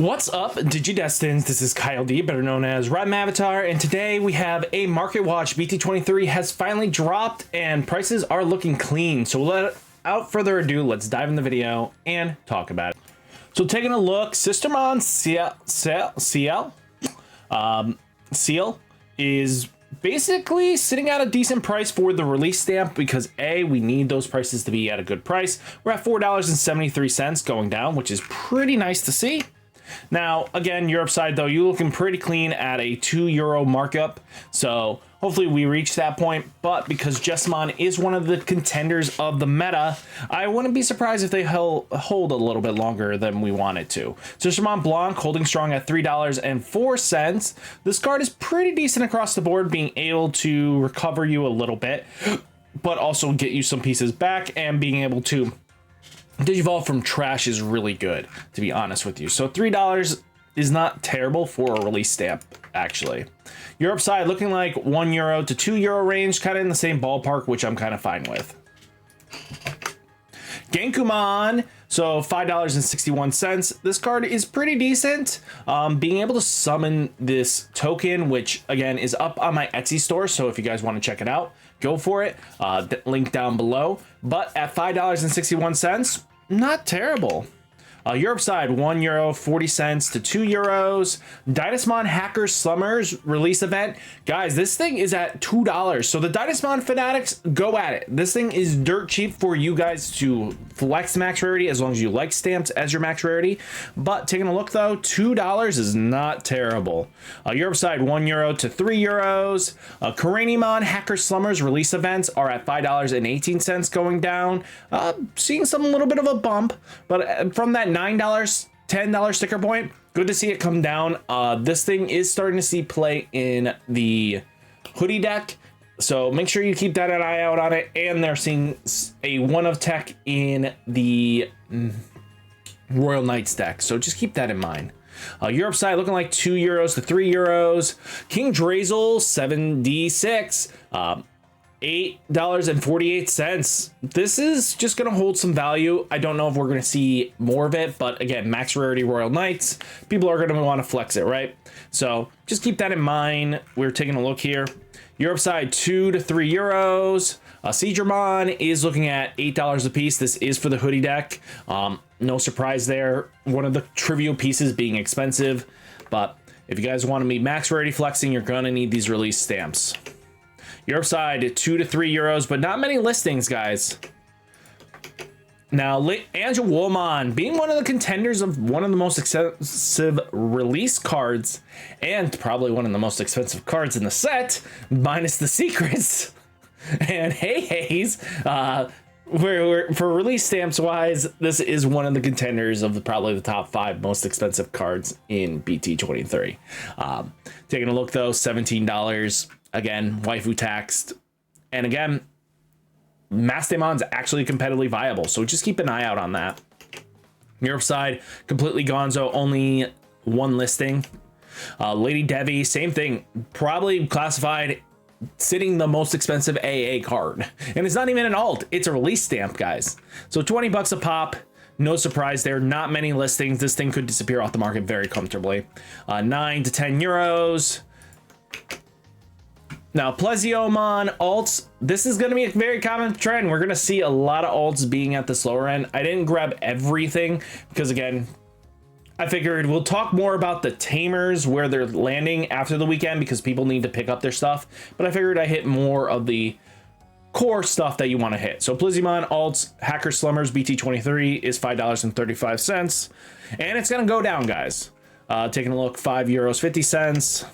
What's up, Digidestins? This is Kyle D, better known as RideMyAvatar, and today we have a market watch. BT-23 has finally dropped and prices are looking clean. So without further ado, let's dive in the video and talk about it. So taking a look, Sistermon Seal is basically sitting at a decent price for the release stamp because A, we need those prices to be at a good price. We're at $4.73 going down, which is pretty nice to see. Now, again, Europe side, though, you're looking pretty clean at a €2 markup. So hopefully we reach that point. But because Jessamon is one of the contenders of the meta, I wouldn't be surprised if they hold a little bit longer than we want it to. Jessamon Blanc holding strong at $3.04. This card is pretty decent across the board, being able to recover you a little bit, but also get you some pieces back, and being able to Digivolve from trash is really good, to be honest with you. So $3 is not terrible for a release stamp, actually. Europe side looking like €1 to €2 range, kind of in the same ballpark, which I'm kind of fine with. Genkumon, so $5.61. This card is pretty decent. Being able to summon this token, which again is up on my Etsy store, so if you guys want to check it out, go for it. Link down below. But at $5.61, not terrible. Europe side, €1, 40 cents to €2. Digimon Hacker Slummers release event. Guys, this thing is at $2. So the Digimon fanatics, go at it. This thing is dirt cheap for you guys to flex max rarity as long as you like stamps as your max rarity. But taking a look though, $2 is not terrible. Europe side, €1 to €3. Koreanimon Hacker Slummers release events are at $5.18 going down. Seeing some little bit of a bump, but from that $9, $10 sticker point, good to see it come down. This thing is starting to see play in the hoodie deck, so make sure you keep that an eye out on it. And they're seeing a one of tech in the Royal Knights deck, so just keep that in mind. Europe side looking like €2 to €3. King Drazel 7D6, $8.48. This is just going to hold some value. I don't know if we're going to see more of it, but again, max rarity Royal Knights, people are going to want to flex it, right? So just keep that in mind. We're taking a look here. Europe side, €2 to €3. Seedramon is looking at $8 a piece. This is for the hoodie deck. No surprise there. One of the trivial pieces being expensive, but if you guys want to be max rarity flexing, you're going to need these release stamps. Europe side, €2 to €3, but not many listings, guys. Now, Angel Woolmon, being one of the contenders of one of the most expensive release cards, and probably one of the most expensive cards in the set, minus the secrets, and Hey-Heys, for release stamps wise, this is one of the contenders of probably the top 5 most expensive cards in BT-23. Taking a look though, $17. Again, waifu taxed. And again, Mastemon's actually competitively viable, so just keep an eye out on that. Europe side, completely gonzo, only one listing. Lady Devi, same thing, probably classified sitting the most expensive AA card. And it's not even an alt, it's a release stamp, guys. So 20 bucks a pop. No surprise there, not many listings. This thing could disappear off the market very comfortably. 9 to €10. Now, Pleziomon alts, this is going to be a very common trend. We're going to see a lot of alts being at the lower end. I didn't grab everything because, again, I figured we'll talk more about the tamers, where they're landing after the weekend, because people need to pick up their stuff. But I figured I hit more of the core stuff that you want to hit. So Pleziomon alts, Hacker Slummers, BT-23 is $5.35. And it's going to go down, guys. Taking a look, €5, 50 cents.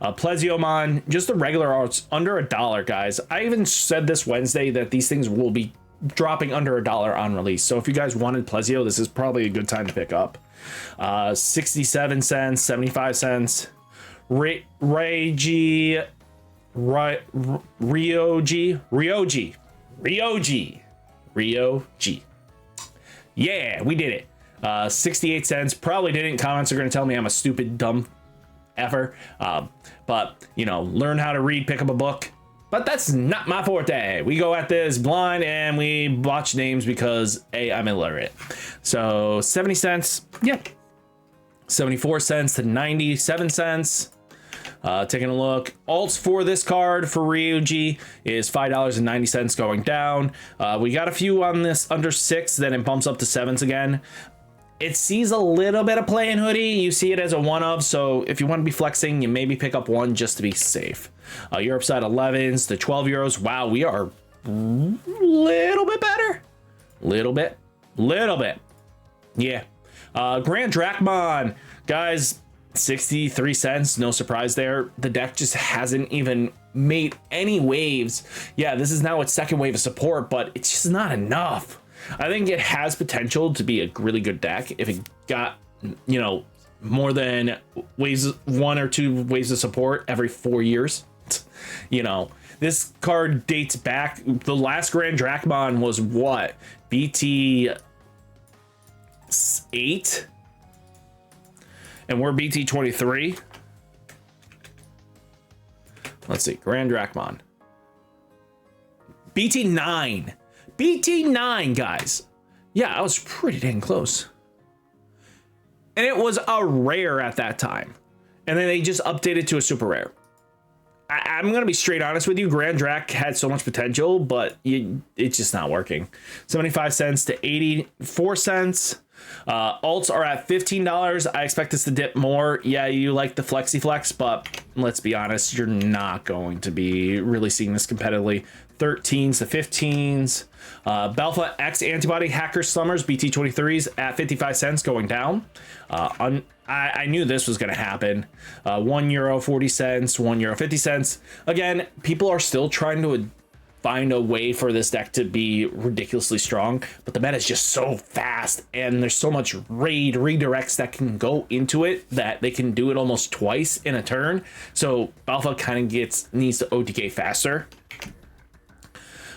Pleziomon, just the regular arts, under $1, guys. I even said this Wednesday that these things will be dropping under $1 on release. So if you guys wanted Plezio, this is probably a good time to pick up. 67 cents, 75 cents. Ryoji. Yeah, we did it. 68 cents. Probably didn't. Comments are going to tell me I'm a stupid, dumb ever. But, you know, learn how to read, pick up a book. But that's not my forte. We go at this blind and we botch names because A, I'm illiterate. So 70 cents. Yeah. 74 cents to 97 cents. Taking a look, alts for this card for Ryuji is $5.90 going down. We got a few on this under 6, then it bumps up to 7s again. It sees a little bit of play in Hoodie. You see it as a one of, so if you want to be flexing, you maybe pick up one just to be safe. Europe side 11s to 12 euros. Wow, we are a little bit better. Little bit. Yeah. Grand Drachmon, guys, 63 cents. No surprise there. The deck just hasn't even made any waves. Yeah, this is now its second wave of support, but it's just not enough. I think it has potential to be a really good deck if it got, you know, more than waves, 1 or 2 waves of support every 4 years. You know, this card dates back. The last Grand Drachmon was what? BT 8, and we're BT-23. Let's see, Grand Drachmon. BT-9. BT-9, guys. Yeah, I was pretty dang close. And it was a rare at that time. And then they just updated to a super rare. I'm going to be straight honest with you. Grand Drac had so much potential, but it's just not working. 75 cents to 84 cents. Alts are at $15. I expect this to dip more. Yeah, you like the flexi flex, but let's be honest, you're not going to be really seeing this competitively. 13s to 15s. Balfa X antibody hacker slummers BT-23s at 55 cents going down. I knew this was going to happen. €1 40 cents, €1 50 cents. Again, people are still trying to find a way for this deck to be ridiculously strong, but the meta is just so fast and there's so much raid redirects that can go into it that they can do it almost twice in a turn. So Balfa kind of needs to OTK faster.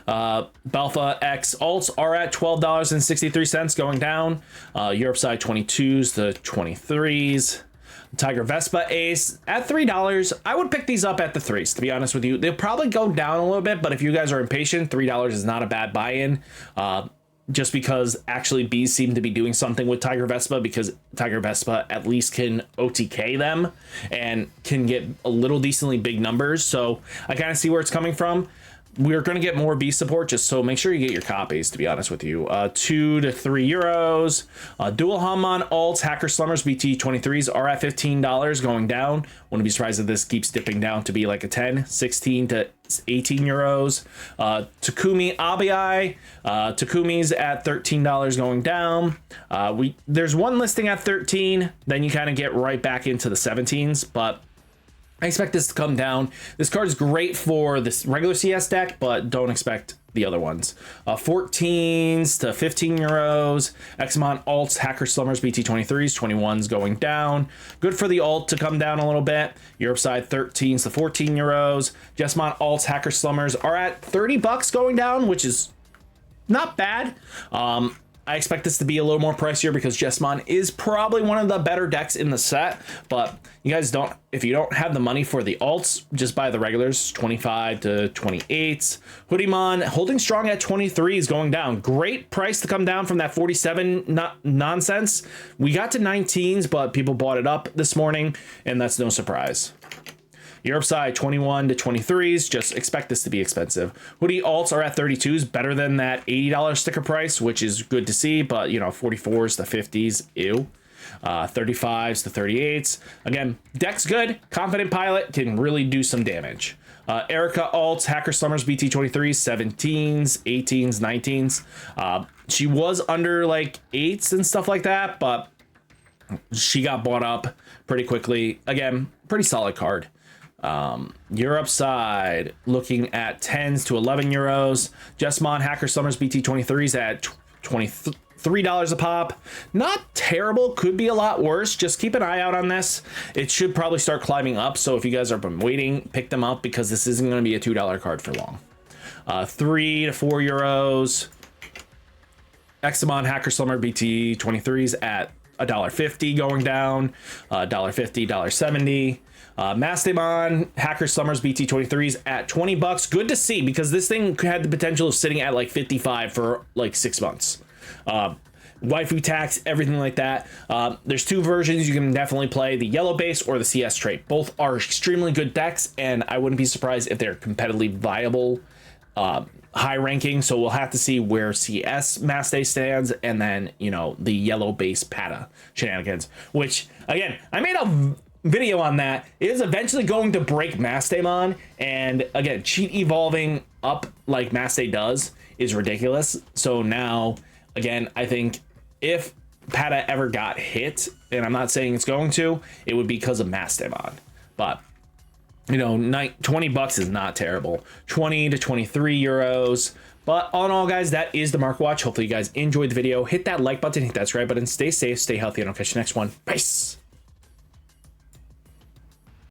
Balfa X alts are at $12.63 going down. Europe side 22s to 23s. Tiger Vespa Ace at $3. I would pick these up at the 3s, to be honest with you. They'll probably go down a little bit, but if you guys are impatient, $3 is not a bad buy-in. Just because actually Bees seem to be doing something with Tiger Vespa, because Tiger Vespa at least can OTK them and can get a little decently big numbers. So I kind of see where it's coming from. We're going to get more Beast support, just so make sure you get your copies, to be honest with you. 2 to 3 euros. Dual Hammon alts, Hacker Slummers, BT-23s are at $15 going down. Wouldn't be surprised if this keeps dipping down to be like a 10, 16 to 18 euros. Takumi Abai, Takumi's at $13 going down. There's one listing at 13, then you kind of get right back into the 17s, but I expect this to come down. This card is great for this regular CS deck, but don't expect the other ones. 14s to 15 euros. Examon alts, Hacker Slummers, BT-23s, 21s going down. Good for the alt to come down a little bit. Europe side 13s to 14 euros. Jesmon alts, Hacker Slummers are at $30 going down, which is not bad. I expect this to be a little more pricier because Jesmon is probably one of the better decks in the set, but you guys if you don't have the money for the alts, just buy the regulars, 25 to 28s. Hoodiemon holding strong at 23s going down. Great price to come down from that 47 nonsense. We got to 19s, but people bought it up this morning, and that's no surprise. Europe side 21 to 23s, just expect this to be expensive. Hoodie alts are at 32s, better than that $80 sticker price, which is good to see, but you know, 44s to 50s, ew. 35s to 38s. Again, deck's good. Confident Pilot can really do some damage. Erica alts, Hacker Slummers, BT-23s, 17s, 18s, 19s. She was under like 8s and stuff like that, but she got bought up pretty quickly. Again, pretty solid card. Europe side looking at 10s to 11 euros. Jesmon Hacker Slummers BT-23s at $23 a pop. Not terrible, could be a lot worse. Just keep an eye out on this. It should probably start climbing up, so if you guys have been waiting, pick them up because this isn't going to be a $2 card for long. 3 to 4 euros. Examon Hacker Slumber BT-23s at $1.50 going down. $1.50, $1.70. Mastemon Hacker Slummers BT-23s at $20. Good to see, because this thing had the potential of sitting at like 55 for like 6 months. waifu tax, everything like that. There's two versions you can definitely play, the yellow base or the CS trait. Both are extremely good decks, and I wouldn't be surprised if they're competitively viable, high ranking. So we'll have to see where CS Mass Day stands, and then, you know, the yellow base Pata shenanigans, which again, I made a video on that. It is eventually going to break Mastemon, and again, cheat evolving up like Mass Day does is ridiculous. So now, again, I think if Pata ever got hit, and I'm not saying it's going to, it would be because of Mastemon. But you know, $20 is not terrible. 20 to 23 euros. But all in all, guys, that is the Market Watch. Hopefully you guys enjoyed the video. Hit that like button, hit that subscribe button. Stay safe, stay healthy, and I'll catch you next one. Peace.